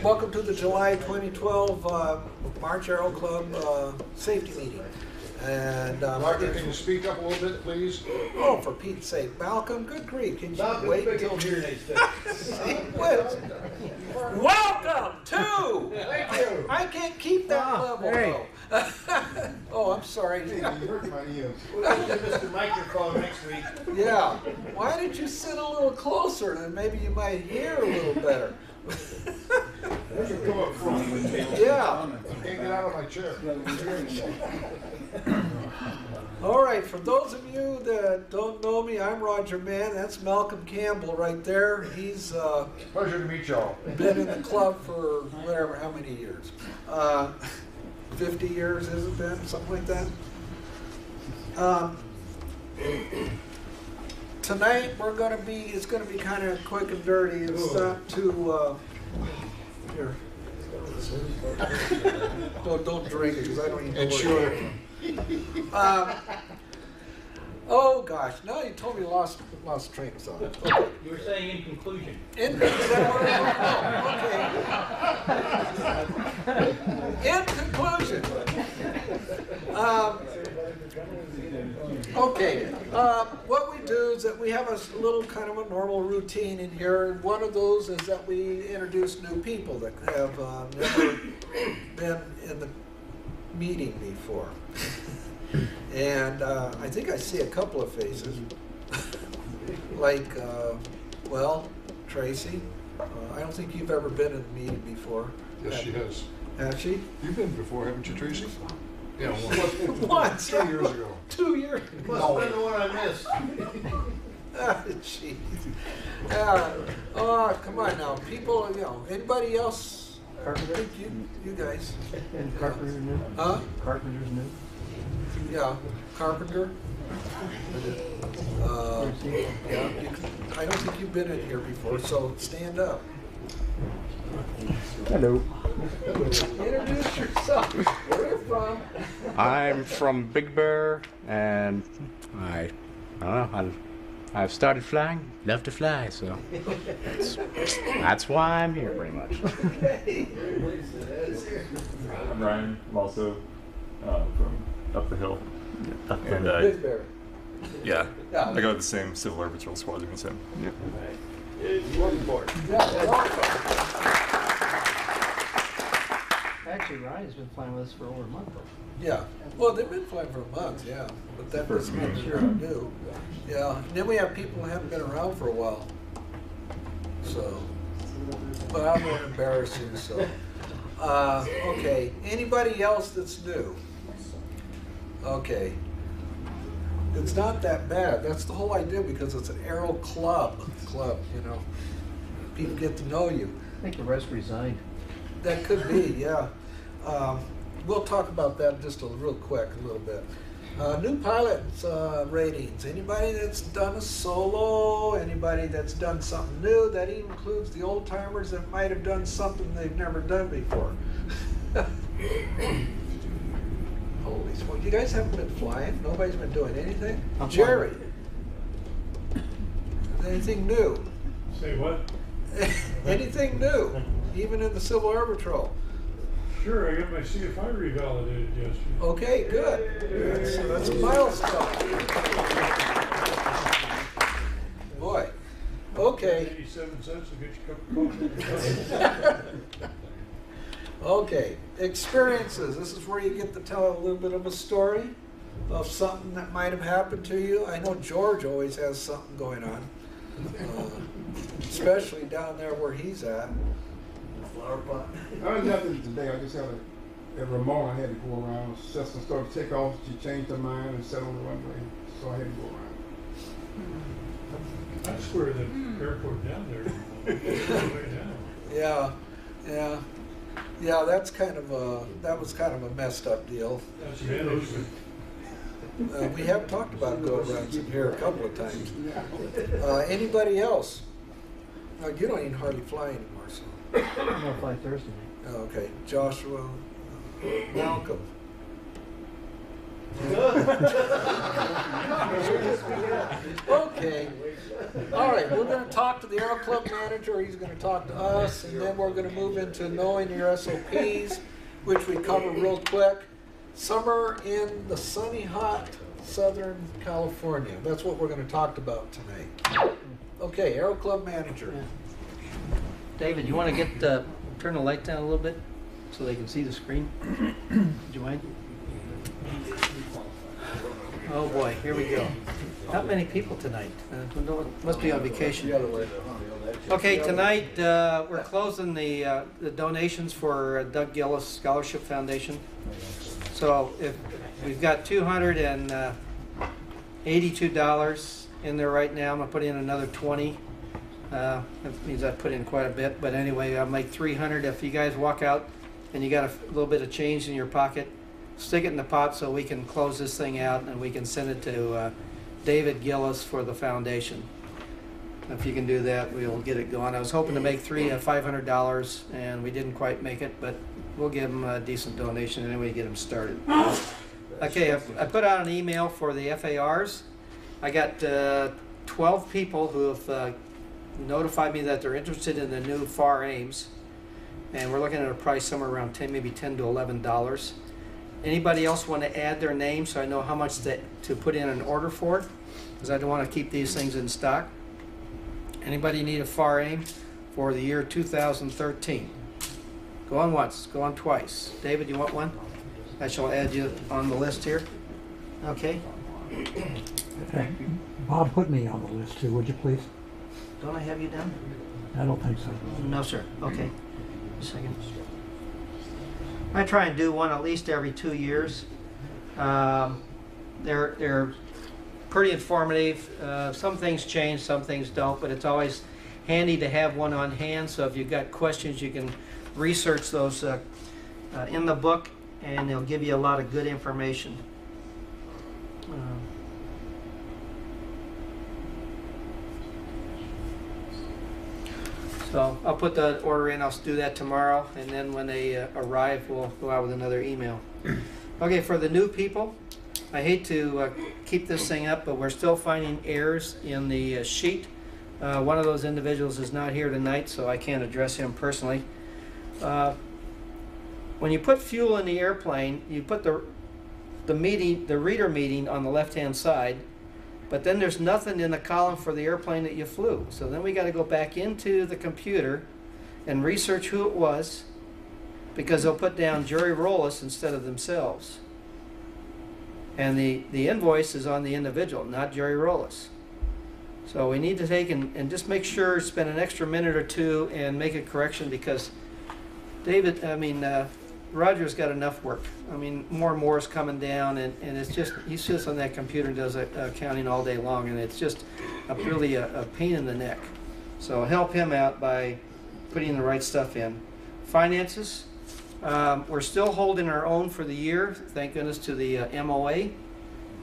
Welcome to the July 2012 March Aero Club safety meeting. And Malcolm, can you speak up a little bit, please? Oh, for Pete's sake, Malcolm, good grief! Can you wait until here next Welcome to. Thank you. I can't keep that level. Hey. Oh, I'm sorry. Hey, you hurt my ears. We'll give Mr. Microphone next week. Yeah. Why did you sit a little closer? Then maybe you might hear a little better. Come up front with me. Yeah. I can't get out of my chair. All right, for those of you that don't know me, I'm Roger Mann. That's Malcolm Campbell right there. He's Pleasure to meet y'all. been in the club for whatever, how many years? 50 years, is it then? Something like that? Tonight it's going to be kind of quick and dirty. It's not too, here. Don't drink it, because I don't even know Sure. oh gosh, no, you told me lost train of thought. Okay. You were saying in conclusion. Is that where okay. In conclusion, what we do is that we have a little kind of a normal routine in here. And one of those is that we introduce new people that have never been in the meeting before. And I think I see a couple of faces. Like, well, Tracy. I don't think you've ever been in a meeting before. Yes, she has. Has she? You've been before, haven't you, Tracy? Yeah, Once. 2 years ago. 2 years. Must have been the one I missed. Ah, jeez. Oh, come on now. People, anybody else? Carpenter? You guys. And Carpenter's new? Huh? Carpenter's new? Yeah. Carpenter? Yeah. I don't think you've been in here before, so stand up. Hello. Introduce yourself. Where are you from? I'm from Big Bear, and I don't know. I've started flying. Love to fly, so that's why I'm here, pretty much. Okay. I'm Ryan. I'm also from up the hill. And Big Bear. yeah, Yeah. I go to the same Civil Air Patrol squadron as him. Yeah. Actually, Ryan's been flying with us for over a month, though. Yeah. Well, they've been flying for a month, yeah. But that doesn't mean they're new. Yeah. And then we have people who haven't been around for a while. So, but I won't embarrass you, so. Okay. Anybody else that's new? Okay. It's not that bad. That's the whole idea, because it's an aero club, you know. People get to know you. I think the rest resigned. That could be, yeah. We'll talk about that just real quick, a little bit. New pilots ratings. Anybody that's done a solo, anybody that's done something new, that includes the old timers that might have done something they've never done before. Holy smoke, you guys haven't been flying? Nobody's been doing anything? I'm Jerry, anything new? Say what? Anything new? Even in the Civil Air Patrol? Sure, I got my CFI revalidated yesterday. Okay, good. That's a milestone. Boy. Okay. 87 cents to get you a cup of coffee. Okay. Experiences. This is where you get to tell a little bit of a story of something that might have happened to you. I know George always has something going on, especially down there where he's at. Flower pot. I had nothing today. I just had a Ramon I had to go around. Cessna started to take off. She changed her mind and set on the runway. So I had to go around. I swear the airport down there. Right now. Yeah. Yeah, that was kind of a messed up deal. That's management. We have talked about go-arounds in here a couple of times. Anybody else? You don't even hardly fly anymore, so. I'm going to fly Thursday night. Okay, Joshua, Malcolm. Okay. All right. Okay, we're going to talk to the Aero Club manager. He's going to talk to us, and then we're going to move into knowing your SOPs, which we cover real quick. Summer in the sunny, hot Southern California. That's what we're going to talk about tonight. Okay, Aero Club manager. David, you want to get turn the light down a little bit so they can see the screen? Would you mind? Oh boy, here we go. Not many people tonight. Must be on vacation. Okay, tonight we're closing the donations for Doug Gillis Scholarship Foundation. So if we've got $282 in there right now, I'm gonna put in another 20. That means I put in quite a bit, but anyway, I'll make 300. If you guys walk out and you got a little bit of change in your pocket, stick it in the pot so we can close this thing out and we can send it to David Gillis for the foundation. If you can do that, we'll get it going. I was hoping to make $500 and we didn't quite make it, but we'll give them a decent donation anyway to get them started. Okay, I put out an email for the FARs. I got 12 people who have notified me that they're interested in the new FAR Aims, and we're looking at a price somewhere around maybe $10 to $11. Anybody else want to add their name so I know how much to put in an order for it? Because I don't want to keep these things in stock. Anybody need a FAR Aim for the year 2013? Go on once, go on twice. David, you want one? I shall add you on the list here. Okay. Bob, put me on the list too, would you please? Don't I have you down? I don't think so. No, sir. Okay. A second. I try and do one at least every 2 years. They're pretty informative. Some things change, some things don't, but it's always handy to have one on hand. So if you've got questions, you can research those in the book, and they'll give you a lot of good information. So I'll put the order in, I'll do that tomorrow, and then when they arrive, we'll go out with another email. Okay, for the new people, I hate to keep this thing up, but we're still finding errors in the sheet. One of those individuals is not here tonight, so I can't address him personally. When you put fuel in the airplane, you put the reader meeting on the left-hand side, but then there's nothing in the column for the airplane that you flew. So then we got to go back into the computer and research who it was, because they'll put down Jerry Rollis instead of themselves. And the invoice is on the individual, not Jerry Rollis. So we need to take and just make sure, spend an extra minute or two and make a correction, because Roger's got enough work. I mean, more and more is coming down, and it's just, he sits on that computer and does accounting all day long, and it's just really a pain in the neck. So help him out by putting the right stuff in. Finances, we're still holding our own for the year, thank goodness to the MOA.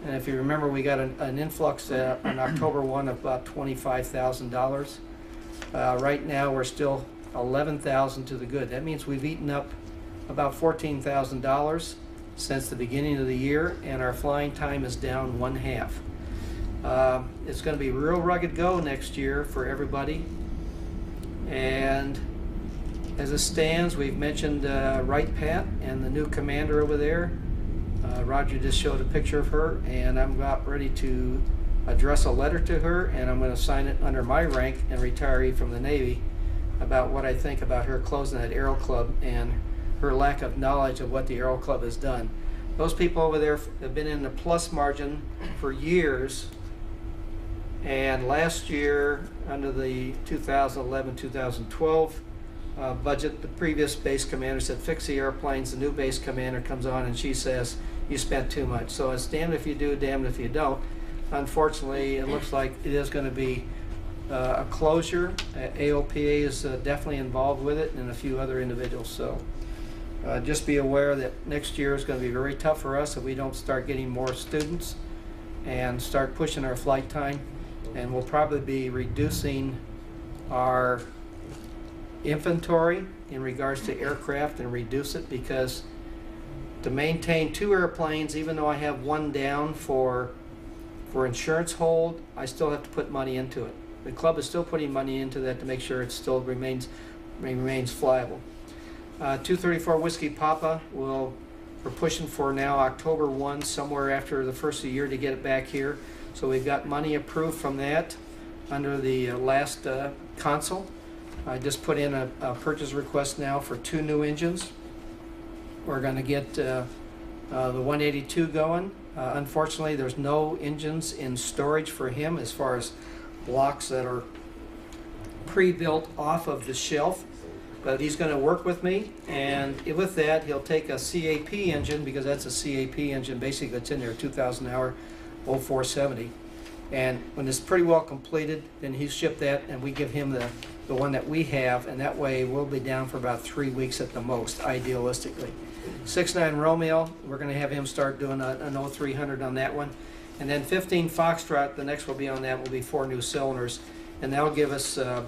And if you remember, we got an influx on October 1 of about $25,000. Right now, we're still $11,000 to the good. That means we've eaten up about $14,000 since the beginning of the year, and our flying time is down 1/2. It's going to be real rugged go next year for everybody. And as it stands, we've mentioned Wright Pat and the new commander over there. Roger just showed a picture of her, and I'm about ready to address a letter to her, and I'm going to sign it under my rank and retiree from the Navy about what I think about her closing that Aero Club and her lack of knowledge of what the Aero Club has done. Those people over there have been in the plus margin for years, and last year, under the 2011-2012 budget, the previous base commander said, fix the airplanes. The new base commander comes on and she says, you spent too much. So it's damned if you do, damned if you don't. Unfortunately, it looks like it is going to be a closure. AOPA is definitely involved with it, and a few other individuals. So just be aware that next year is going to be very tough for us if we don't start getting more students and start pushing our flight time. And we'll probably be reducing our inventory in regards to aircraft and reduce it, because to maintain 2 airplanes, even though I have one down for insurance hold, I still have to put money into it. the club is still putting money into that to make sure it still remains flyable. 234 Whiskey Papa, we're pushing for now October 1, somewhere after the first of the year, to get it back here. So we've got money approved from that under the last console. I just put in a purchase request now for 2 new engines. We're going to get the 182 going. Unfortunately, there's no engines in storage for him as far as blocks that are pre-built off of the shelf. But he's going to work with me, and with that, he'll take a CAP engine, because that's a CAP engine basically that's in there, 2,000 hour 0470. And when it's pretty well completed, then he's shipped that, and we give him the one that we have, and that way we'll be down for about 3 weeks at the most, idealistically. 69 Romeo, we're going to have him start doing an 0300 on that one. And then 15 Foxtrot, the next will be on that, will be 4 new cylinders. And that'll give us a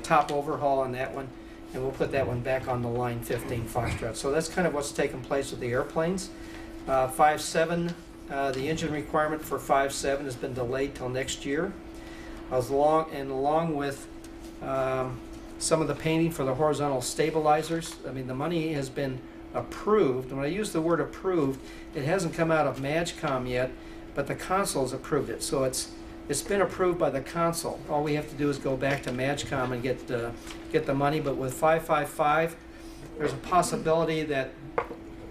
top overhaul on that one. And we'll put that one back on the line, 15 Foxtrot. So that's kind of what's taken place with the airplanes. 5.7, the engine requirement for 5.7 has been delayed till next year. Along with some of the painting for the horizontal stabilizers. I mean, the money has been approved. When I use the word approved, it hasn't come out of MAGCOM yet, but the console's approved it. So it's been approved by the console. All we have to do is go back to MAGCOM and get the money. But with 555, there's a possibility that,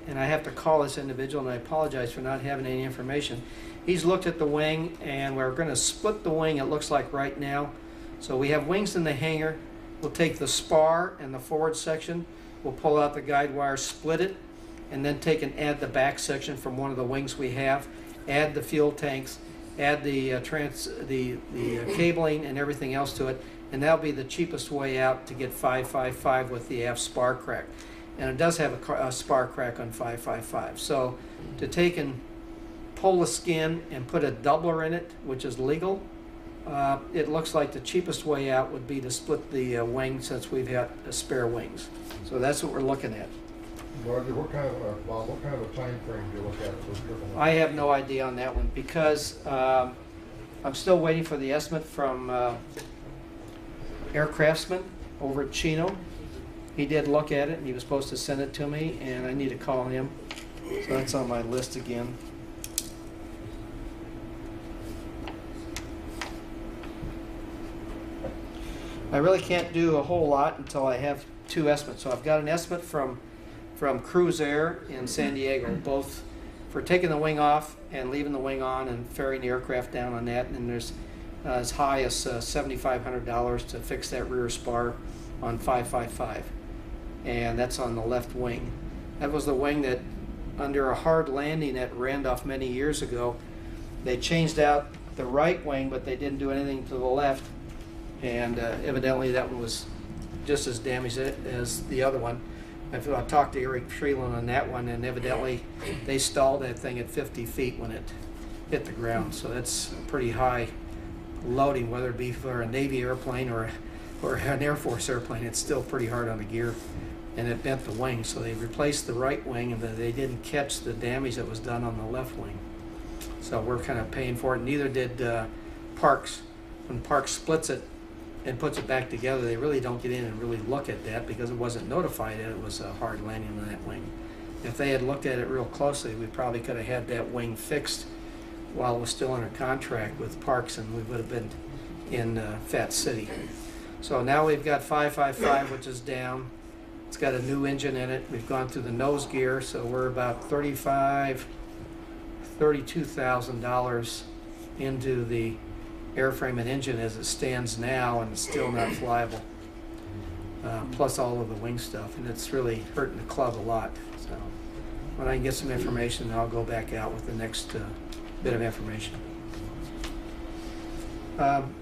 and I have to call this individual, and I apologize for not having any information. He's looked at the wing, and we're going to split the wing, it looks like right now. So we have wings in the hangar. We'll take the spar and the forward section. We'll pull out the guide wire, split it, and then take and add the back section from one of the wings we have. Add the fuel tanks, add the cabling and everything else to it, and that'll be the cheapest way out to get 555 with the aft spar crack. And it does have a spar crack on 555. So to take and pull the skin and put a doubler in it, which is legal, it looks like the cheapest way out would be to split the wing, since we've got spare wings. So that's what we're looking at. Roger, what kind of a time frame do you look at for triple? I have no idea on that one, because I'm still waiting for the estimate from Aircraftsman over at Chino. He did look at it, and he was supposed to send it to me, and I need to call him. So that's on my list again. I really can't do a whole lot until I have 2 estimates. So I've got an estimate from Cruise Air in San Diego, both for taking the wing off and leaving the wing on and ferrying the aircraft down on that. And there's as high as $7,500 to fix that rear spar on 555. And that's on the left wing. That was the wing that, under a hard landing at Randolph many years ago, they changed out the right wing, but they didn't do anything to the left. And evidently that one was just as damaged as the other one. I talked to Eric Freeland on that one, and evidently they stalled that thing at 50 feet when it hit the ground. So that's pretty high loading, whether it be for a Navy airplane or an Air Force airplane. It's still pretty hard on the gear, and it bent the wing. So they replaced the right wing, and they didn't catch the damage that was done on the left wing. So we're kind of paying for it. Neither did Parks. When Parks splits it and puts it back together, they really don't get in and really look at that, because it wasn't notified that it was a hard landing on that wing. If they had looked at it real closely, we probably could have had that wing fixed while it was still under contract with Parks, and we would have been in Fat City. So now we've got 555, which is down. It's got a new engine in it. We've gone through the nose gear, so we're about $32,000 into the airframe and engine as it stands now, and it's still not flyable, plus all of the wing stuff, and it's really hurting the club a lot. So when I can get some information, I'll go back out with the next bit of information.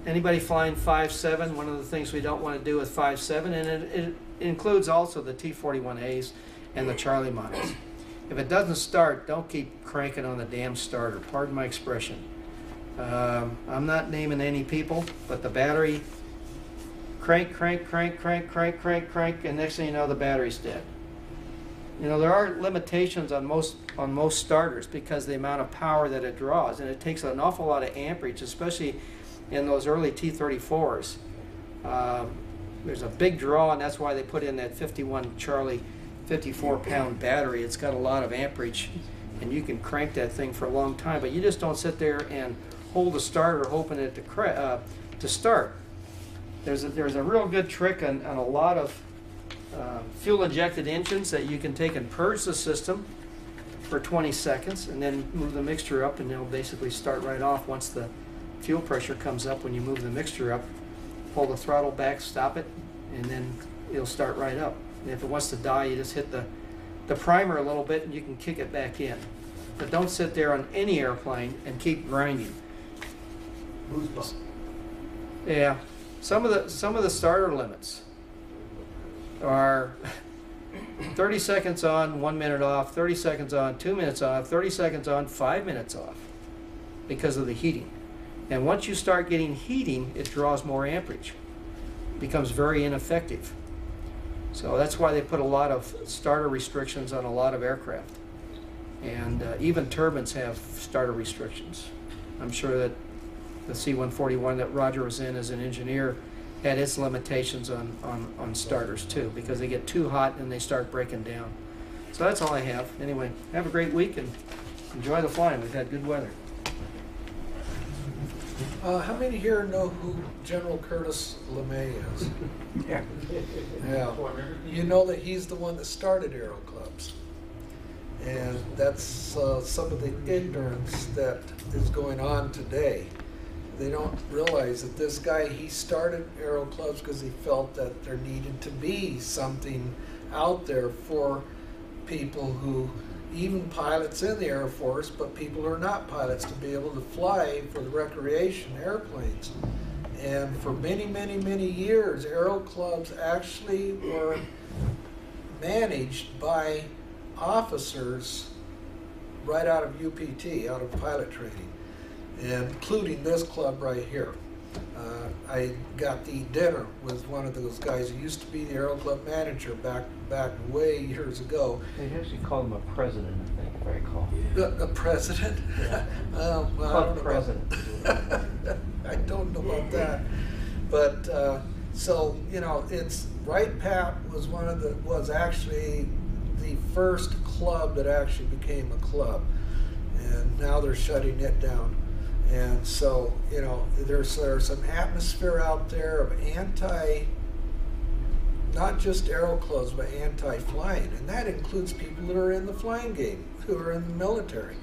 Anybody flying 5.7, one of the things we don't want to do with 5.7, and it includes also the T-41As and the Charlie models. If it doesn't start, don't keep cranking on the damn starter, pardon my expression. I'm not naming any people, but the battery crank, and next thing you know, the battery's dead. You know, there are limitations on most starters because of the amount of power that it draws, and it takes an awful lot of amperage, especially in those early T-34s. There's a big draw, and that's why they put in that 51 Charlie 54-pound battery. It's got a lot of amperage, and you can crank that thing for a long time, but you just don't sit there and hold the starter hoping it to start. There's a real good trick on a lot of fuel-injected engines that you can take and purge the system for 20 seconds and then move the mixture up, and they'll basically start right off once the fuel pressure comes up. When you move the mixture up, pull the throttle back, stop it, and then it'll start right up. And if it wants to die, you just hit the primer a little bit and you can kick it back in. But don't sit there on any airplane and keep grinding. Yeah, some of the starter limits are 30 seconds on, 1 minute off, 30 seconds on, 2 minutes off, 30 seconds on, 5 minutes off because of the heating. And once you start getting heating, it draws more amperage. It becomes very ineffective. So that's why they put a lot of starter restrictions on a lot of aircraft. And even turbines have starter restrictions. I'm sure that the C-141 that Roger was in as an engineer had its limitations on starters too, because they get too hot and they start breaking down. So that's all I have. Anyway, have a great week and enjoy the flying. We've had good weather. How many here know who General Curtis LeMay is? Yeah. Yeah. You know that he's the one that started Aero Clubs. And that's some of the ignorance that is going on today. They don't realize that this guy, he started Aero Clubs because he felt that there needed to be something out there for people who, even pilots in the Air Force, but people who are not pilots, to be able to fly for the recreation airplanes. And for many, many, many years, Aero Clubs actually were managed by officers right out of UPT, out of pilot training, including this club right here. I got to eat dinner with one of those guys who used to be the Aero Club manager back way years ago. They actually call him a president, I think, if I recall. A president? Yeah. Well, Club president. I don't know about that. But so, you know, it's Wright Pat was actually the first club that actually became a club, and now they're shutting it down. And so, you know, there's some atmosphere out there of not just Aero Clubs, but anti-flying, and that includes people that are in the flying game, who are in the military.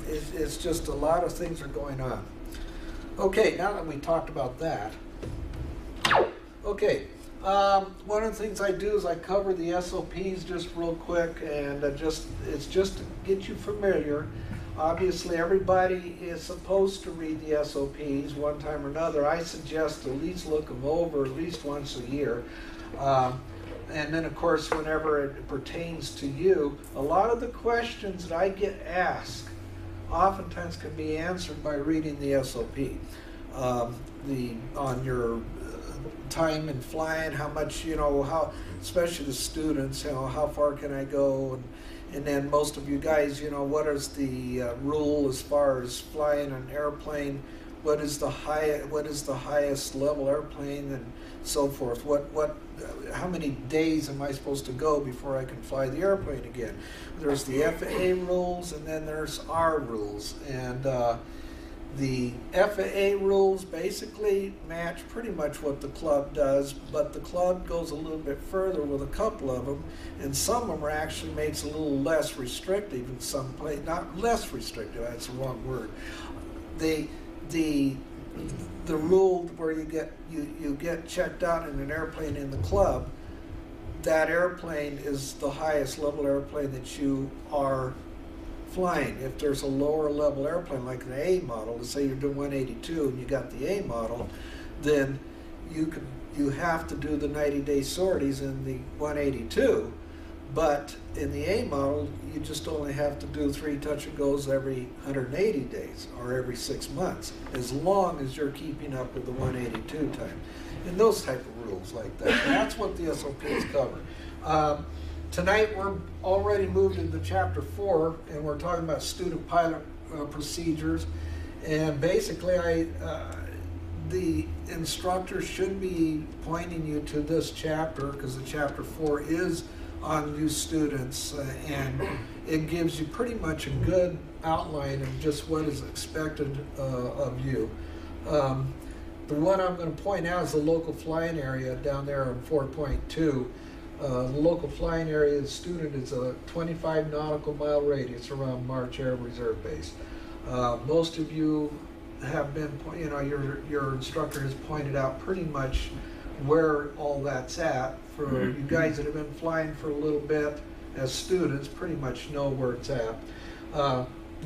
It's just a lot of things are going on. Okay, now that we talked about that, okay, one of the things I do is I cover the SOPs just real quick, and it's just to get you familiar. Obviously, everybody is supposed to read the SOPs one time or another. I suggest at least look them over at least once a year. And then, of course, whenever it pertains to you, a lot of the questions that I get asked oftentimes can be answered by reading the SOP. On your time in flying, how much, you know, how, especially the students, you know, how far can I go? And then most of you guys, you know, what is the rule as far as flying an airplane? What is the highest level airplane, and so forth? How many days am I supposed to go before I can fly the airplane again? There's the FAA rules, and then there's our rules. And the FAA rules basically match pretty much what the club does, but the club goes a little bit further with a couple of them, and some of them are actually made a little less restrictive in some place. Not less restrictive, that's the wrong word. The rule where you get checked out in an airplane in the club, that airplane is the highest level airplane that you are flying. If there's a lower level airplane like an A model, let's say you're doing 182 and you got the A model, then you have to do the 90-day sorties in the 182. But in the A model, you just only have to do 3 touch and goes every 180 days or every 6 months, as long as you're keeping up with the 182 time. And those type of rules like that. And that's what the SOPs cover. Tonight we're already moved into chapter 4, and we're talking about student pilot procedures. And basically, the instructor should be pointing you to this chapter, because the chapter 4 is on new students, and it gives you pretty much a good outline of just what is expected of you. The one I'm going to point out is the local flying area down there on 4.2. The local flying area student is a 25 nautical mile radius around March Air Reserve Base. Most of you have been, you know, your instructor has pointed out pretty much where all that's at. For you guys that have been flying for a little bit as students, pretty much know where it's at.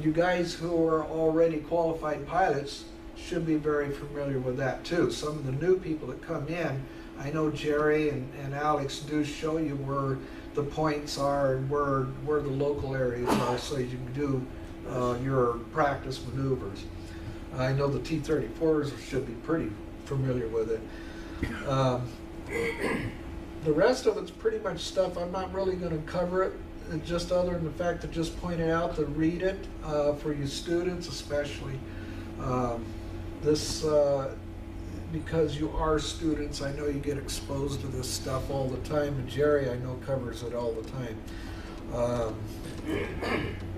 You guys who are already qualified pilots should be very familiar with that too. Some of the new people that come in, I know Jerry and Alex do show you where the points are and where the local areas are, so you can do your practice maneuvers. I know the T-34s should be pretty familiar with it. The rest of it's pretty much stuff I'm not really going to cover it, just other than the fact that just pointed out to read it for you students especially. Because you are students, I know you get exposed to this stuff all the time, and Jerry I know covers it all the time.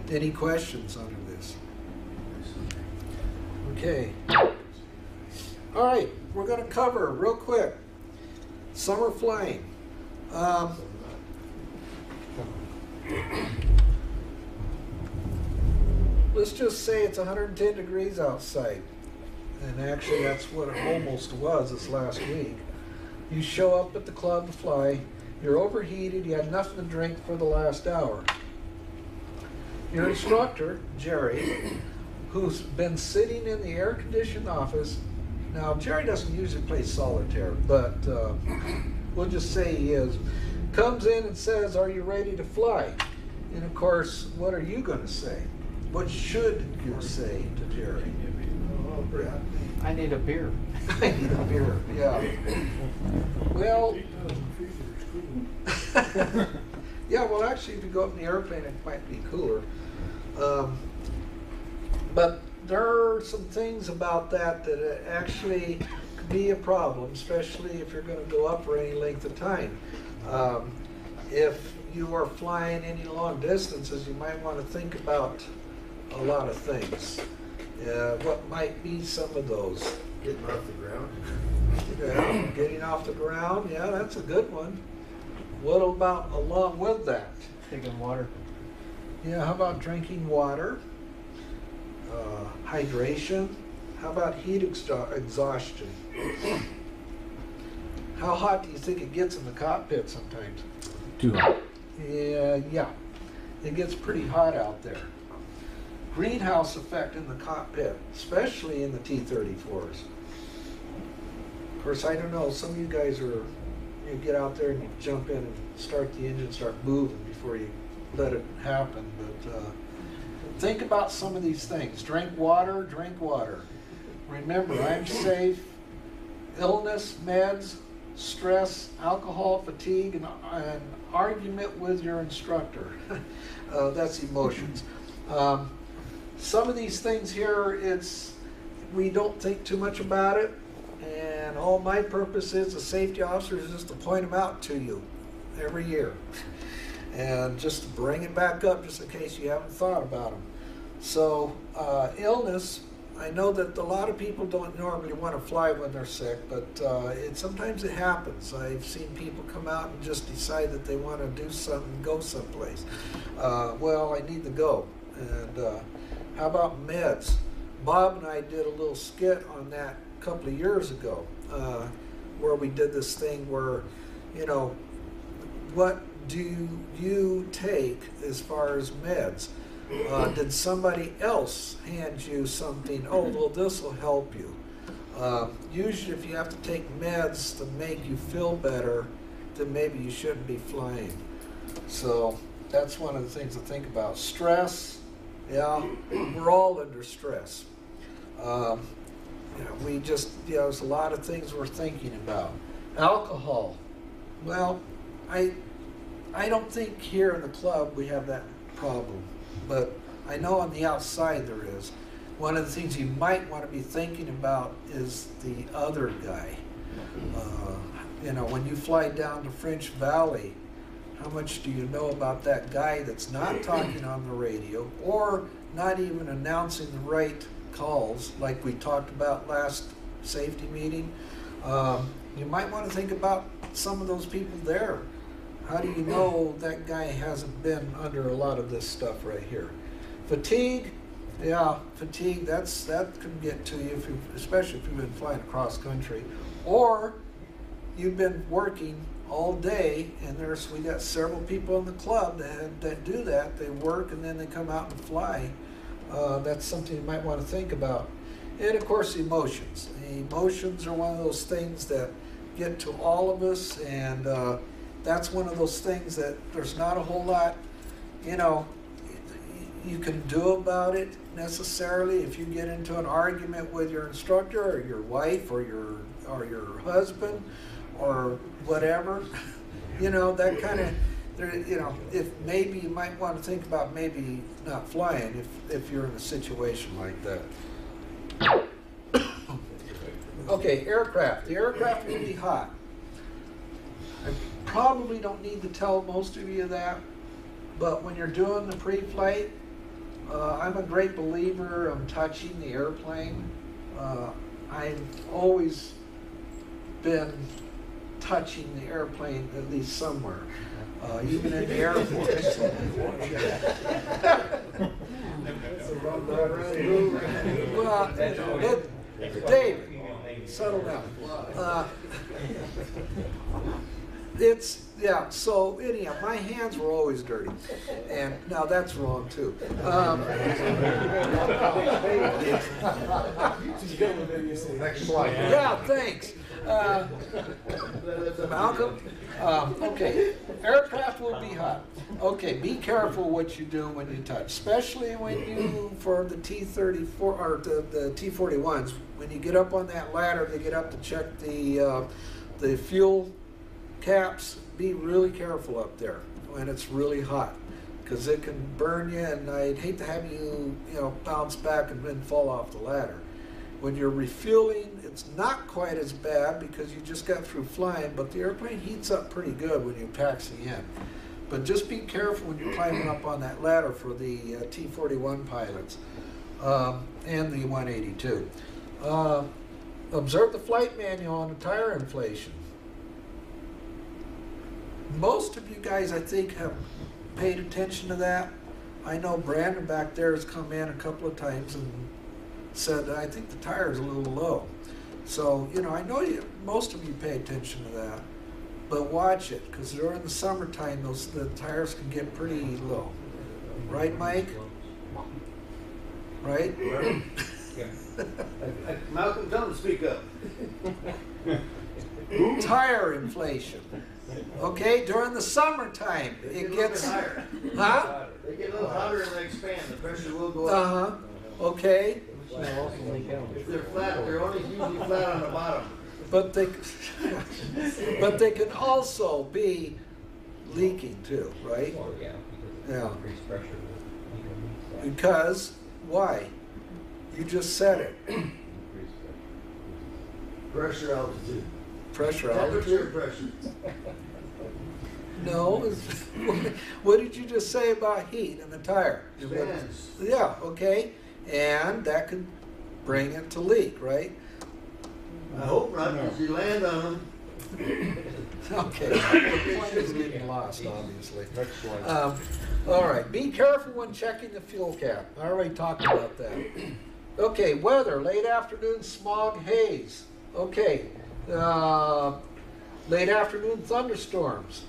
Any questions under this? Okay. All right, we're going to cover real quick summer flying. Let's just say it's 110 degrees outside, and actually that's what it almost was this last week. You show up at the club to fly, you're overheated, you had nothing to drink for the last hour. Your instructor, Jerry, who's been sitting in the air-conditioned office. Now, Jerry doesn't usually play solitaire, but we'll just say he is. Comes in and says, "Are you ready to fly?" And of course, what are you going to say? What should you say to Jerry? I need a beer. I need a beer, yeah. Well, yeah, well, actually, if you go up in the airplane, it might be cooler. But there are some things about that actually could be a problem, especially if you're going to go up for any length of time. If you are flying any long distances, you might want to think about a lot of things. What might be some of those? Getting off the ground. Yeah, getting off the ground, yeah, that's a good one. What about along with that? Taking water. Yeah, how about drinking water? Hydration? How about heat exhaustion? How hot do you think it gets in the cockpit sometimes? Too hot. Yeah, it gets pretty hot out there. Greenhouse effect in the cockpit, especially in the T-34s. Of course, I don't know, some of you guys you get out there and you jump in and start the engine, start moving before you let it happen. But think about some of these things. Drink water, drink water. Remember, I'm safe. Illness, meds, stress, alcohol, fatigue, and an argument with your instructor. That's emotions. Some of these things here, we don't think too much about it, and all my purpose is, as safety officer, is just to point them out to you every year, and just to bring it back up just in case you haven't thought about them. So illness, I know that a lot of people don't normally want to fly when they're sick, but sometimes it happens. I've seen people come out and just decide that they want to do something, go someplace. Well, I need to go. And how about meds? Bob and I did a little skit on that a couple of years ago, where we did this thing where, you know, what do you take as far as meds? Did somebody else hand you something? Oh, well, this will help you. Usually if you have to take meds to make you feel better, then maybe you shouldn't be flying. So that's one of the things to think about. Stress, yeah, we're all under stress. We just, there's a lot of things we're thinking about. Alcohol, well, I don't think here in the club we have that problem, but I know on the outside there is. one of the things you might want to be thinking about is the other guy. You know, when you fly down to French Valley, how much do you know about that guy that's not talking on the radio or not even announcing the right calls like we talked about last safety meeting? You might want to think about some of those people there. How do you know that guy hasn't been under a lot of this stuff right here? Fatigue, yeah, fatigue, that can get to you, especially if you've been flying across country. Or you've been working all day, and we got several people in the club that do that. They work and then they come out and fly. That's something you might want to think about. And of course, emotions. Emotions are one of those things that get to all of us, and that's one of those things that there's not a whole lot, you know, you can do about it necessarily. If you get into an argument with your instructor or your wife or your husband or whatever, you know, that kind of, you know, if maybe you might want to think about maybe not flying if you're in a situation like that. Okay, aircraft. The aircraft will be hot. I probably don't need to tell most of you that, but when you're doing the pre-flight, I'm a great believer of touching the airplane. I've always been touching the airplane at least somewhere, even in the Air Force. Well, David, settle down. Yeah, so anyhow, my hands were always dirty. And now that's wrong too. Next slide. Yeah, thanks. Malcolm? Okay, aircraft will be hot. Okay, be careful what you do when you touch, especially when you, for the T-34 or the T-41s, when you get up on that ladder to get up to check the fuel caps. Be really careful up there when it's really hot, because it can burn you, and I'd hate to have you, bounce back and then fall off the ladder. When you're refueling, it's not quite as bad because you just got through flying, but the airplane heats up pretty good when you're taxiing in. But just be careful when you're climbing up on that ladder for the T-41 pilots and the 182. Observe the flight manual on the tire inflation. Most of you guys, I think, have paid attention to that. I know Brandon back there has come in a couple of times and said, I think the tire is a little low. So, I know most of you pay attention to that, but watch it, because during the summertime, the tires can get pretty low. Right, Mike? Right? Malcolm, tell him to speak up. Tire inflation. Okay, during the summertime, it gets higher. Huh? They get a little hotter and they expand. The pressure will go up. Okay. If they're flat, they're only usually flat on the bottom. But they can also be leaking too, right? Yeah. Because why? You just said it. Pressure altitude. Pressure Temperature altitude. pressure. No. What did you just say about heat in the tire? Expands. Yeah. Okay. And that could bring it to leak, right? I hope not, because you land on them. Okay. The point is getting lost, obviously. Next slide. All right. Be careful when checking the fuel cap. I already talked about that. Okay. Weather: late afternoon smog, haze. Okay. Late afternoon thunderstorms.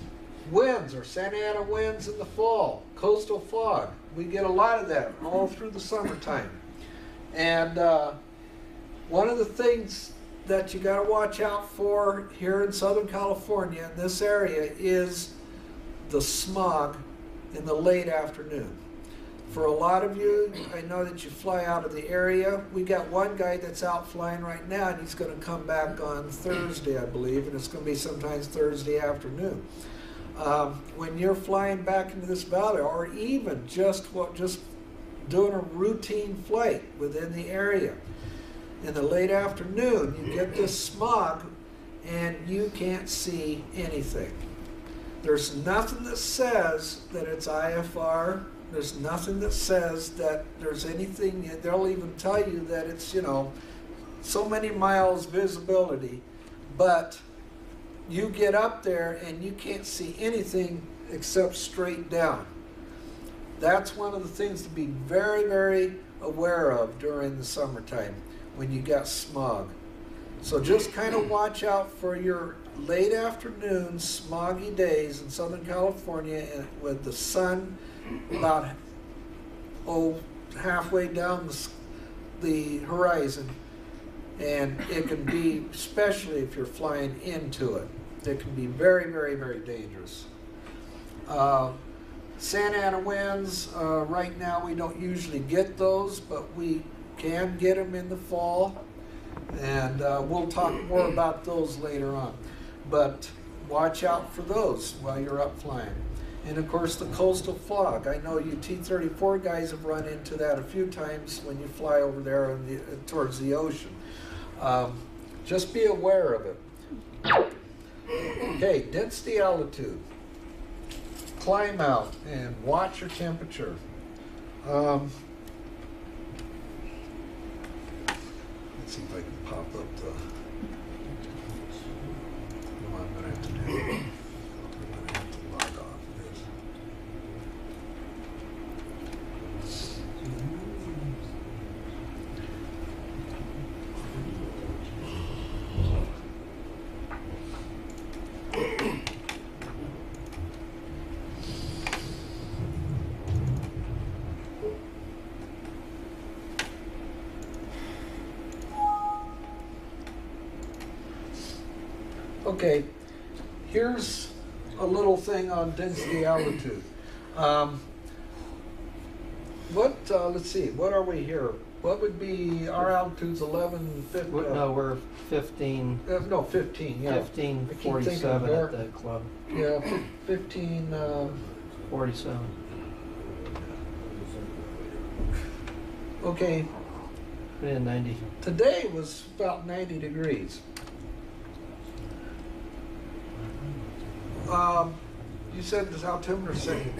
Winds or Santa Ana winds in the fall. Coastal fog. We get a lot of that all through the summertime. And one of the things that you got to watch out for here in Southern California, in this area, is the smog in the late afternoon. For a lot of you, I know that you fly out of the area. We got one guy that's out flying right now, and he's going to come back on Thursday, I believe, and it's going to be sometimes Thursday afternoon. When you're flying back into this valley, or even just doing a routine flight within the area. In the late afternoon, you get this smog and you can't see anything. There's nothing that says that it's IFR. There's nothing that says that there's anything. They'll even tell you that it's, you know, so many miles visibility, but you get up there and you can't see anything except straight down. That's one of the things to be very, very aware of during the summertime when you got smog. So just kind of watch out for your late afternoon smoggy days in Southern California and with the sun about halfway down the horizon. And it can be, especially if you're flying into it, it can be very, very, very dangerous. Santa Ana winds, right now we don't usually get those, but we can get them in the fall. And we'll talk more about those later on. But watch out for those while you're up flying. And of course the coastal fog. I know you T-34 guys have run into that a few times when you fly over there towards the ocean. Just be aware of it. Okay, density altitude. Climb out and watch your temperature. Let's see if I can pop up the. No, I'm gonna have to do. I'm gonna have to log off this. Okay, here's a little thing on density altitude. Let's see, what are we here? What would be, our altitude's 11, 15? No, we're 15. No, 15, yeah. 1547 at the club. Yeah, 15. 47. Okay. Yeah, 90. Today was about 90 degrees. You said this altimeter saying.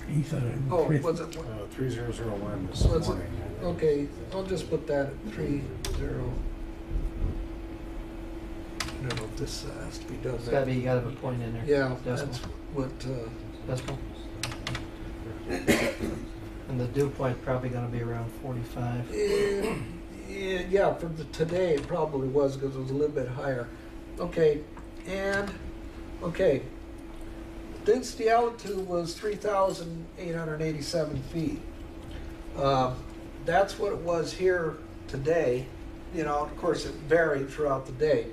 He said it. Oh, was it? 3001 this Was it? morning. Okay, I'll just put that at 30. I don't know if this has to be done. It's gotta be, you gotta have a point in there. Yeah, Decimal. that's what. Decimal. And the dew point probably gonna be around 45. Yeah, for today it probably was because it was a little bit higher. Okay, and okay, density altitude was 3,887 feet. That's what it was here today. You know, of course, it varied throughout the day,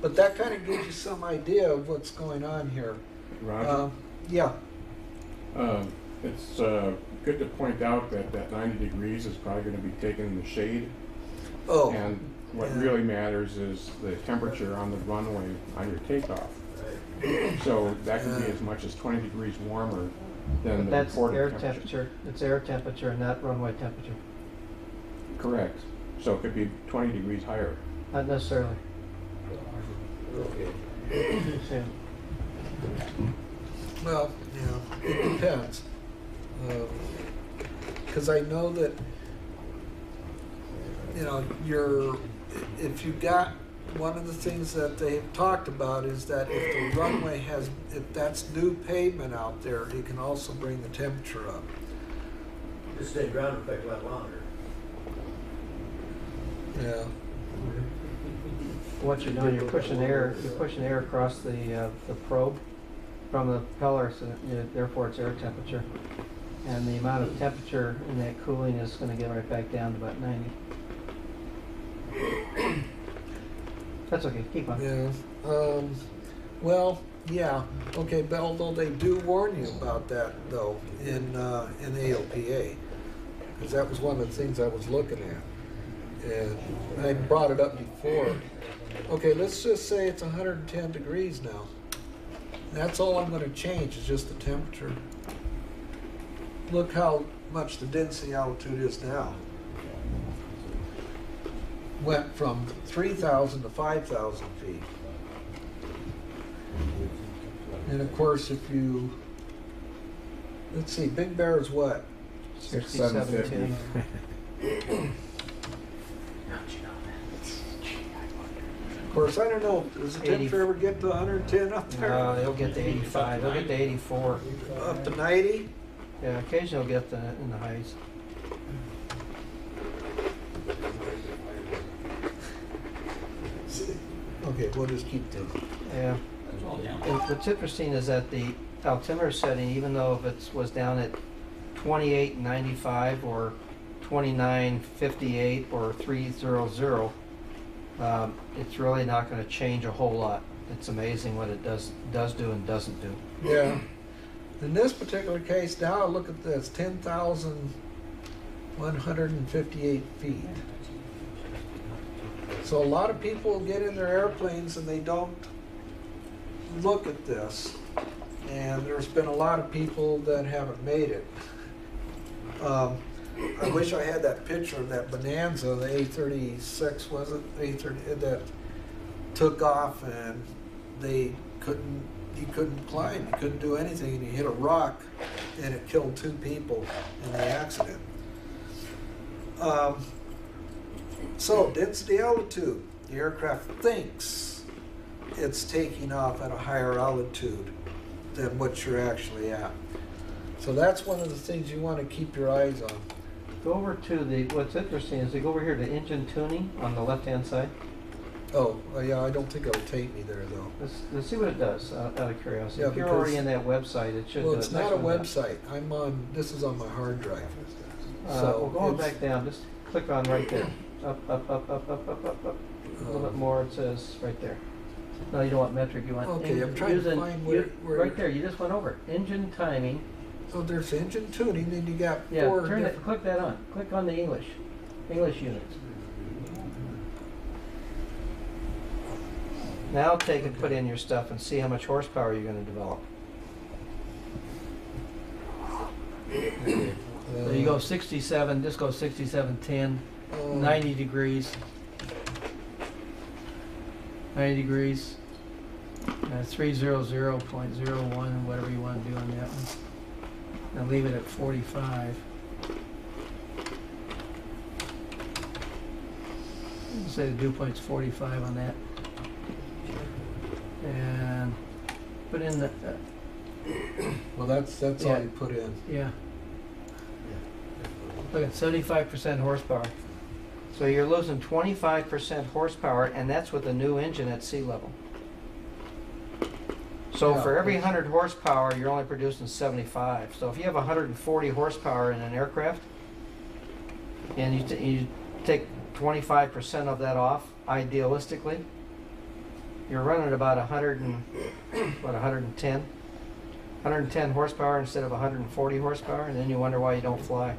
but that kind of gives you some idea of what's going on here. Roger? Yeah. It's good to point out that that 90 degrees is probably going to be taken in the shade. Oh. And what really matters is the temperature on the runway on your takeoff. So that can be as much as 20 degrees warmer than But the that's reported air temperature. It's air temperature, not runway temperature. Correct. So it could be 20 degrees higher. Not necessarily. Okay. Yeah. Well, yeah, it depends. Because I know that, you know, if you got, one of the things that they've talked about is that if the runway has, if that's new pavement out there, it can also bring the temperature up. Just stay ground effect a lot longer. Yeah. What you're doing, you're pushing air across the probe from the propeller, so therefore it's air temperature. And the amount of temperature in that cooling is going to get right back down to about 90. That's okay, keep on. Yeah. Well, yeah. Okay, but although they do warn you about that, though, in ALPA, because that was one of the things I was looking at. And I brought it up before. Okay, let's just say it's 110 degrees now. That's all I'm going to change is just the temperature. Look how much the density altitude is now. Went from 3,000 to 5,000 feet. And of course, if you, let's see, Big Bear is what? 6710. Of course, I don't know, does the 80. temperature ever get to 110 up there? No, they'll get to 85. They'll get to 84. Up to 90? Yeah, occasionally they'll get in the highs. Okay, we'll just keep the. Yeah. And what's interesting is that the altimeter setting, even though if it was down at 2895 or 2958 or 300, it's really not going to change a whole lot. It's amazing what it does do and doesn't do. Yeah. In this particular case, now look at this, 10,158 feet. So a lot of people get in their airplanes and they don't look at this. And there's been a lot of people that haven't made it. I wish I had that picture of that Bonanza, the A36, was it? A30, that took off and you couldn't climb, you couldn't do anything, and you hit a rock and it killed 2 people in the accident. So, density altitude. The aircraft thinks it's taking off at a higher altitude than what you're actually at. So that's one of the things you want to keep your eyes on. Go over to what's interesting is they go over here to engine tuning on the left-hand side. Oh, yeah, I don't think it'll take me there though. Let's see what it does, out of curiosity. Yeah, if you're because- already in that website, it should. Well, it's not a next one website. This is on my hard drive. Well, going it's- back down, just click on right there. Up. A little bit more, it says right there. No, you don't want metric, you want. Okay, I'm trying to find where. Right there, you just went over it. Engine timing. So there's engine tuning, then you got Yeah, 4 turn it, different. click that on. Click on the English units. Now take and put in your stuff and see how much horsepower you're going to develop. There you go, 67, just go 6710, 90 degrees. 90 degrees. 300.01, whatever you want to do on that one. Now leave it at 45. Say the dew point's 45 on that. And put in the, Well, that's Yeah. all you put in. yeah. Look at 75% horsepower. So you're losing 25% horsepower, and that's with a new engine at sea level. So Yeah. for every 100 horsepower, you're only producing 75. So if you have 140 horsepower in an aircraft, and you take 25% of that off, idealistically, you're running about 110 horsepower instead of 140 horsepower, and then you wonder why you don't fly.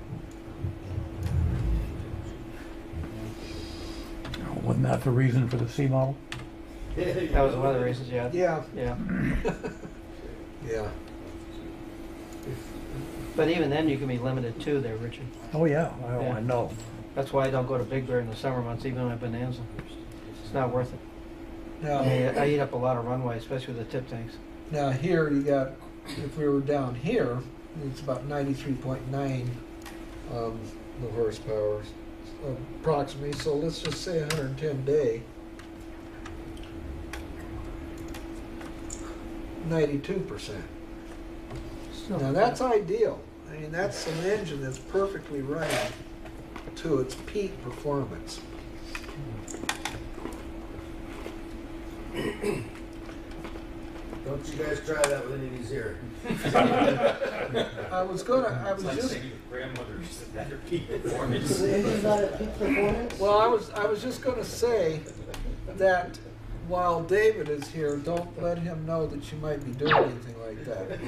Wasn't that the reason for the C model? That was one of the reasons, yeah. Yeah, Yeah. yeah. But even then, you can be limited too there, Richard. Oh, yeah, Yeah. I know. That's why I don't go to Big Bear in the summer months, even on Bonanza. It's not worth it. Now, I eat up a lot of runway, especially with the tip tanks. now here you got, if we were down here, it's about 93.9 the horsepower approximately. So let's just say 110 day. 92%. Still, Now that's ideal. I mean, that's an engine that's perfectly running to its peak performance. Don't you guys try that with any of these here. I was just, grandmother's at her peak performance. The engine's not at peak performance? well, I was just gonna say that while David is here, don't let him know that you might be doing anything like that.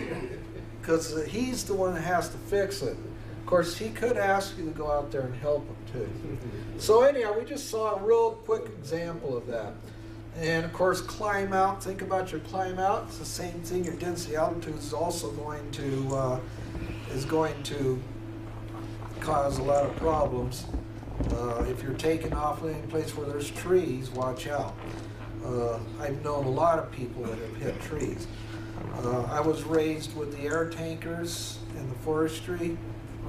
Because he's the one that has to fix it. Of course, he could ask you to go out there and help him too. So anyhow, we just saw a real quick example of that. And of course, climb out, think about your climb out. It's the same thing. Your density altitude is also going to cause a lot of problems. If you're taking off any place where there's trees, watch out. I've known a lot of people that have hit trees. I was raised with the air tankers and the forestry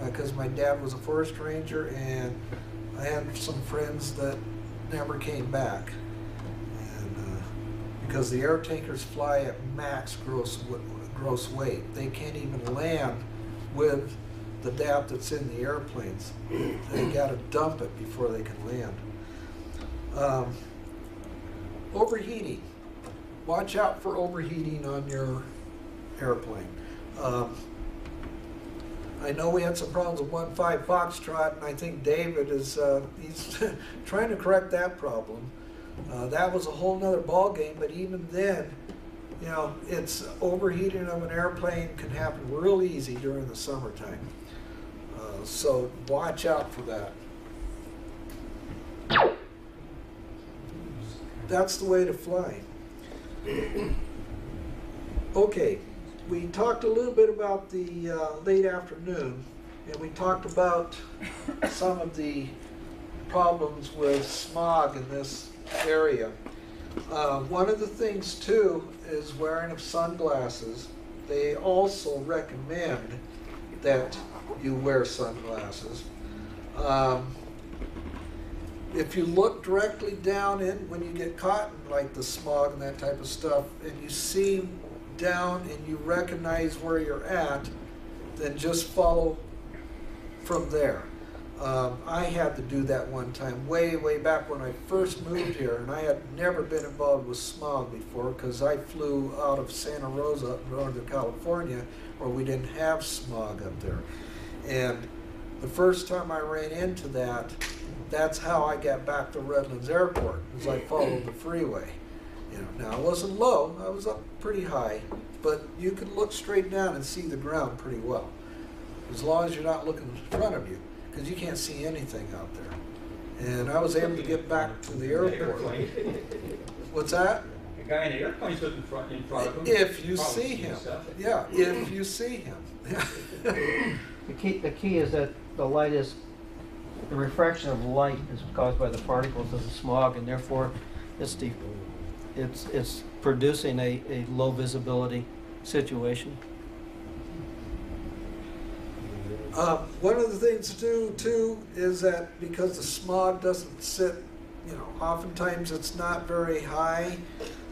because my dad was a forest ranger, and I had some friends that never came back. And because the air tankers fly at max gross weight, they can't even land with the DAP that's in the airplanes. They got to dump it before they can land. Overheating. Watch out for overheating on your airplane. I know we had some problems with 1.5 Foxtrot, and I think David is he's trying to correct that problem. That was a whole nother ball game, but even then, you know, it's overheating of an airplane can happen real easy during the summertime. So watch out for that. That's the way to fly. Okay, we talked a little bit about the late afternoon, and we talked about some of the problems with smog in this area. One of the things too is wearing of sunglasses. They also recommend that you wear sunglasses. If you look directly down in when you get caught in like the smog and that type of stuff, and you see down and you recognize where you're at, then just follow from there. I had to do that one time way back when I first moved here, and I had never been involved with smog before because I flew out of Santa Rosa, Northern California, where we didn't have smog up there. And the first time I ran into that, that's how I got back to Redlands Airport, as I followed the freeway. You know, now I wasn't low, I was up pretty high, but you can look straight down and see the ground pretty well, as long as you're not looking in front of you, because you can't see anything out there. And I was able to get back to the airport. What's that? The guy in the airplane's looking in front of him. If you see him. Yeah, if you see him. The key is that the light is, the refraction of light is caused by the particles of the smog, and therefore it's producing a low visibility situation. One of the things to do too is that because the smog doesn't sit, you know, oftentimes it's not very high,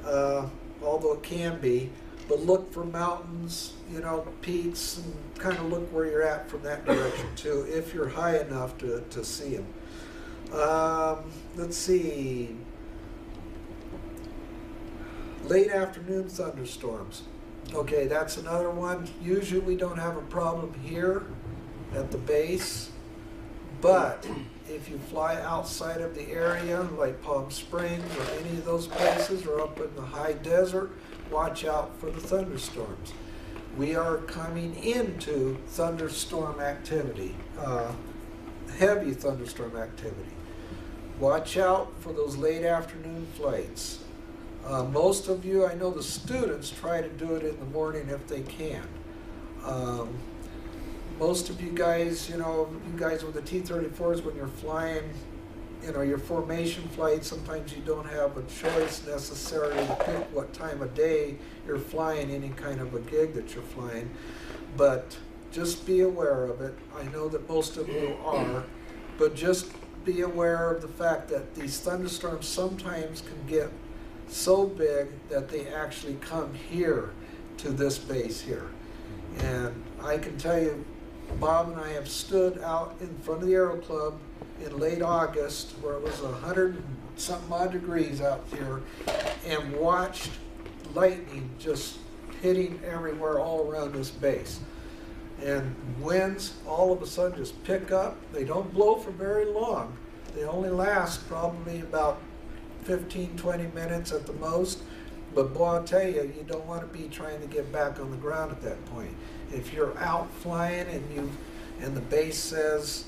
although it can be, but look for mountains, you know, peaks, and kind of look where you're at from that direction too, if you're high enough to see them. Let's see. Late afternoon thunderstorms. Okay, that's another one. Usually we don't have a problem here at the base, but if you fly outside of the area, like Palm Springs or any of those places, or up in the high desert, watch out for the thunderstorms. We are coming into thunderstorm activity, heavy thunderstorm activity. Watch out for those late afternoon flights. Most of you, I know the students try to do it in the morning if they can. Most of you guys, you know, you guys with the T-34s, when you're flying, you know, your formation flight, sometimes you don't have a choice necessarily to pick what time of day you're flying any kind of a gig that you're flying. But just be aware of it. I know that most of you are, but just be aware of the fact that these thunderstorms sometimes can get so big that they actually come here to this base here. And I can tell you, Bob and I have stood out in front of the Aero Club in late August, where it was 100-something odd degrees out here, and watched lightning just hitting everywhere all around this base. And winds all of a sudden just pick up. They don't blow for very long. They only last probably about 15-20 minutes at the most. But boy, I'll tell you, you don't want to be trying to get back on the ground at that point. If you're out flying and the base says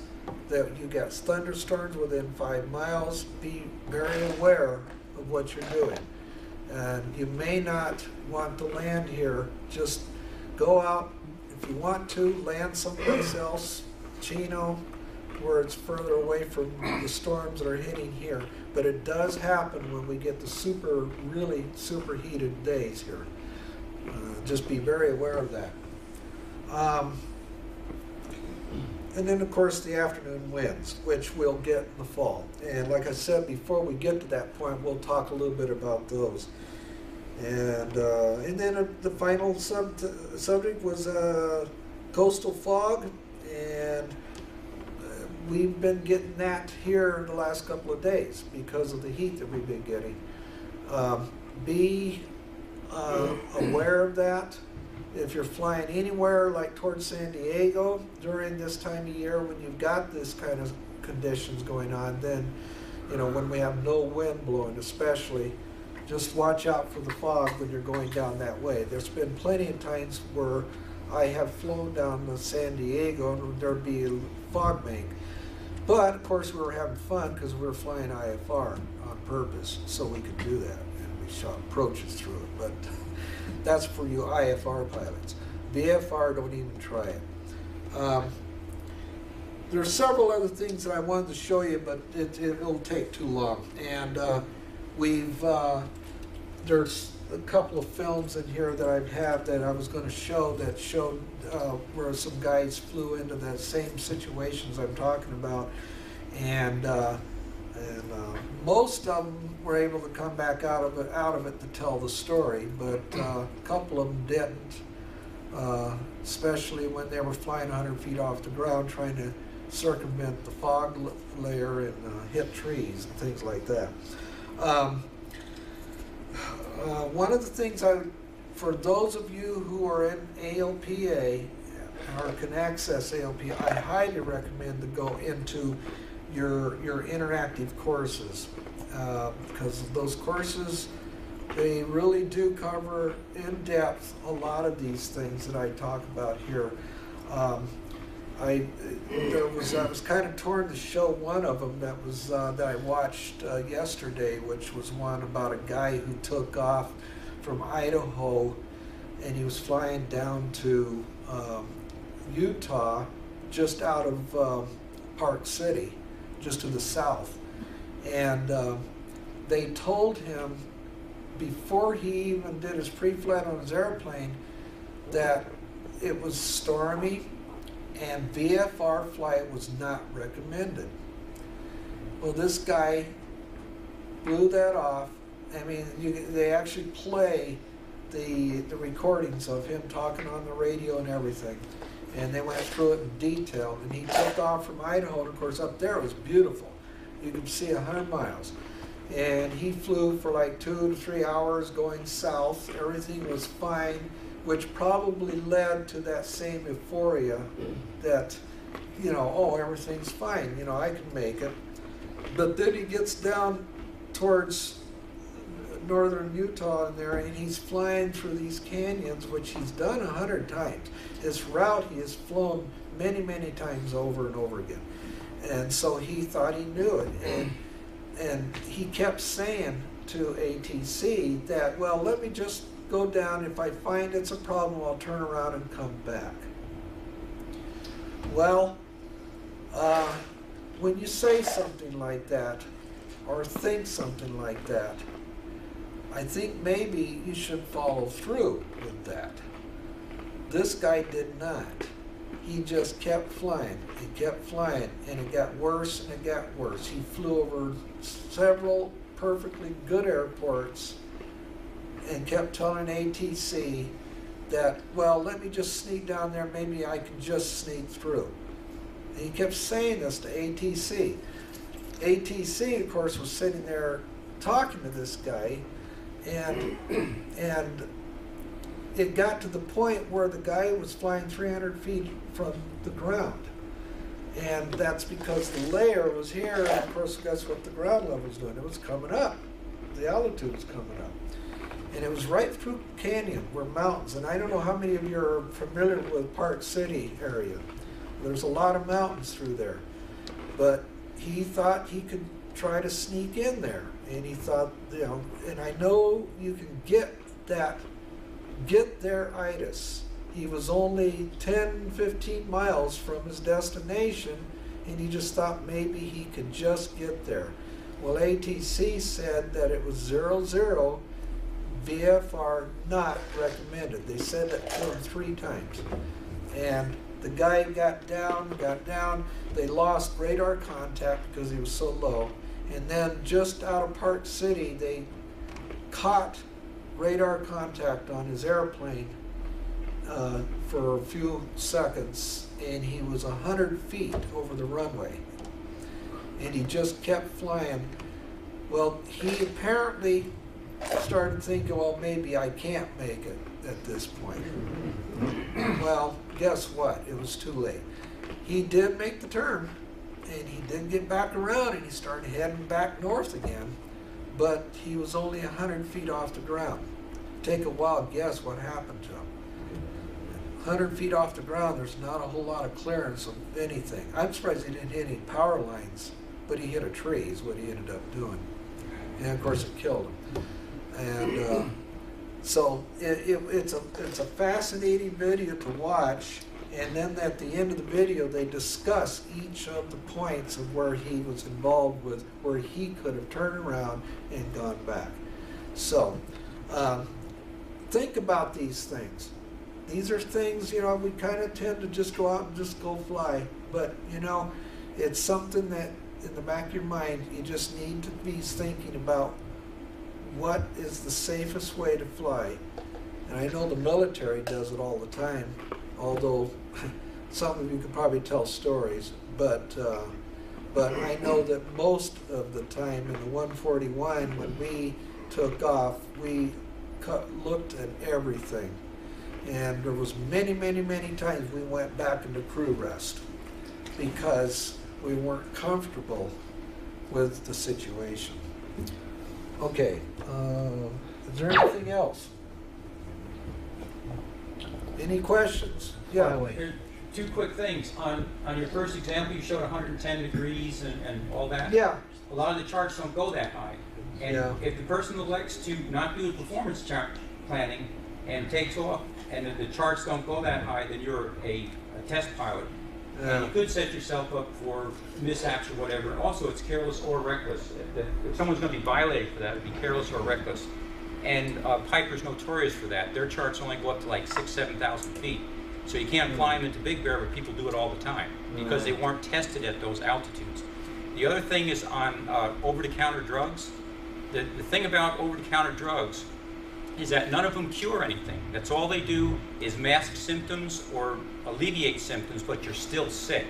that you got thunderstorms within 5 miles, be very aware of what you're doing. And you may not want to land here. Just go out. If you want to, land someplace else, Chino, where it's further away from the storms that are hitting here. But it does happen when we get the really superheated days here. Just be very aware of that. And then, of course, the afternoon winds, which we'll get in the fall. And like I said, before we get to that point, we'll talk a little bit about those. And then the final subject was coastal fog, and we've been getting that here the last couple of days because of the heat that we've been getting. Be aware of that. If you're flying anywhere like towards San Diego during this time of year when you've got this kind of conditions going on, then, you know, when we have no wind blowing especially, just watch out for the fog when you're going down that way. There's been plenty of times where I have flown down to San Diego and there'd be a fog bank. But of course we were having fun because we were flying IFR on purpose so we could do that. And we shot approaches through it. But that's for you IFR pilots. VFR, don't even try it. There's several other things that I wanted to show you, but it'll take too long. And there's a couple of films in here that I have that I was going to show that showed where some guys flew into the same situations I'm talking about, and most of them were able to come back out of it to tell the story, but a couple of them didn't, especially when they were flying 100 feet off the ground trying to circumvent the fog layer and hit trees and things like that. One of the things for those of you who are in ALPA or can access ALPA, I highly recommend to go into your interactive courses because those courses, they really do cover in depth a lot of these things that I talk about here. I was kind of torn to show one of them that I watched yesterday, which was one about a guy who took off from Idaho, and he was flying down to Utah, just out of Park City, just to the south. And they told him before he even did his pre-flight on his airplane that it was stormy and VFR flight was not recommended. Well, this guy blew that off. I mean, they actually play the recordings of him talking on the radio and everything. And they went through it in detail. And he took off from Idaho, and of course up there it was beautiful. You could see 100 miles. And he flew for like 2 to 3 hours going south. Everything was fine, which probably led to that same euphoria that, you know, oh, everything's fine, you know, I can make it. But then he gets down towards northern Utah in there, and he's flying through these canyons, which he's done 100 times. His route he has flown many, many times over and over again. And so he thought he knew it. And he kept saying to ATC that, well, let me just go down. If I find it's a problem, I'll turn around and come back. Well, when you say something like that, or think something like that, I think maybe you should follow through with that. This guy did not. He just kept flying. He kept flying, and it got worse and it got worse. He flew over several perfectly good airports and kept telling ATC that, well, let me just sneak down there, maybe I can just sneak through. And he kept saying this to ATC. ATC, of course, was sitting there talking to this guy, and it got to the point where the guy was flying 300 feet from the ground. And that's because the layer was here, and of course, guess what the ground level was doing? It was coming up. The altitude was coming up. And it was right through canyon where mountains, and I don't know how many of you are familiar with Park City area. There's a lot of mountains through there. But he thought he could try to sneak in there. And he thought, you know, and I know you can get there itis. He was only 10, 15 miles from his destination, and he just thought maybe he could just get there. Well, ATC said that it was 00, VFR not recommended. They said that to him 3 times. And the guy got down, they lost radar contact because he was so low. And then just out of Park City, they caught radar contact on his airplane for a few seconds, and he was 100 feet over the runway. And he just kept flying. Well, he apparently started thinking, well, maybe I can't make it at this point. Well, guess what? It was too late. He did make the turn, and he did get back around, and he started heading back north again, but he was only 100 feet off the ground. Take a wild guess what happened to him. 100 feet off the ground, there's not a whole lot of clearance of anything. I'm surprised he didn't hit any power lines, but he hit a tree is what he ended up doing. And of course it killed him. And so it's a fascinating video to watch. And then at the end of the video, they discuss each of the points of where he was involved with, where he could have turned around and gone back. So think about these things. These are things, you know, we kind of tend to just go out and just go fly. But, you know, it's something that in the back of your mind, you just need to be thinking about what is the safest way to fly. And I know the military does it all the time, although some of you could probably tell stories. But I know that most of the time in the 141, when we took off, we looked at everything. And there was many times we went back into crew rest because we weren't comfortable with the situation. Okay, is there anything else? Any questions? Yeah. Here, 2 quick things. On your first example, you showed 110 degrees and all that. Yeah. A lot of the charts don't go that high. And Yeah. if the person elects to not do the performance chart planning and takes off, and the charts don't go that high, then you're a test pilot. And you could set yourself up for mishaps or whatever. Also, it's careless or reckless. If someone's going to be violated for that, it'd be careless or reckless. And Piper's notorious for that. Their charts only go up to like 6,000 to 7,000 feet. So you can't fly them into Big Bear, but people do it all the time because they weren't tested at those altitudes. The other thing is on over-the-counter drugs. The thing about over-the-counter drugs is that none of them cure anything. That's all they do is mask symptoms or alleviate symptoms, but you're still sick.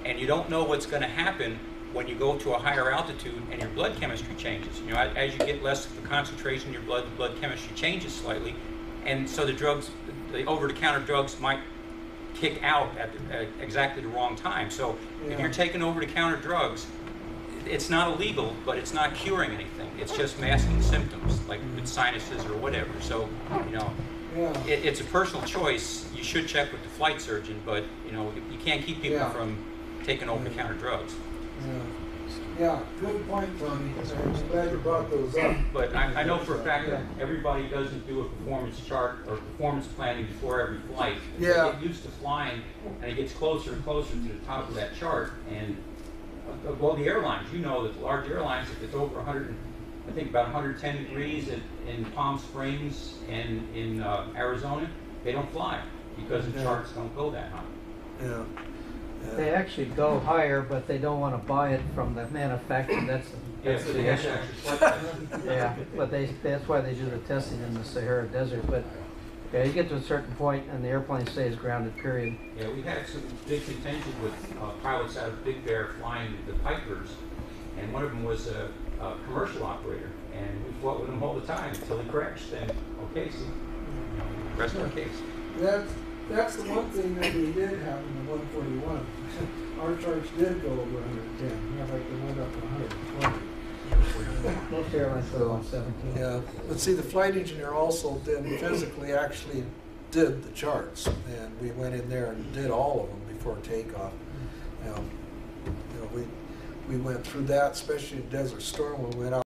And you don't know what's going to happen when you go to a higher altitude and your blood chemistry changes. You know, as you get less of the concentration in your blood, the blood chemistry changes slightly. And so the drugs, the over-the-counter drugs might kick out at exactly the wrong time. So if you're taking over-the-counter drugs, it's not illegal, but it's not curing anything. It's just masking symptoms, like with sinuses or whatever. So, you know, it's a personal choice. You should check with the flight surgeon, but, you know, you can't keep people from taking over-the-counter drugs. Yeah, good point, Tony. I'm glad you brought those up. But I know for a fact that everybody doesn't do a performance chart or performance planning before every flight. They get used to flying, and it gets closer and closer to the top of that chart. And well, the airlines, you know that the large airlines, if it's over 100, I think about 110 degrees in Palm Springs and in Arizona, they don't fly because the charts don't go that high. They actually go higher, but they don't want to buy it from the manufacturer. That's the issue. Yeah, but that's why they do the testing in the Sahara Desert. But yeah, you get to a certain point and the airplane stays grounded, period. Yeah, we had some big contention with pilots out of Big Bear flying the Pipers, and one of them was a commercial operator, and we fought with him all the time until he crashed. And okay, so rest our case. That's the one thing that we did have in the 141. Our charts did go over 110. In fact, they went up to 120. Most airlines go on 17. Yeah, but see, the flight engineer also then physically actually did the charts, and we went in there and did all of them before takeoff. You know, we went through that, especially in Desert Storm when we went out.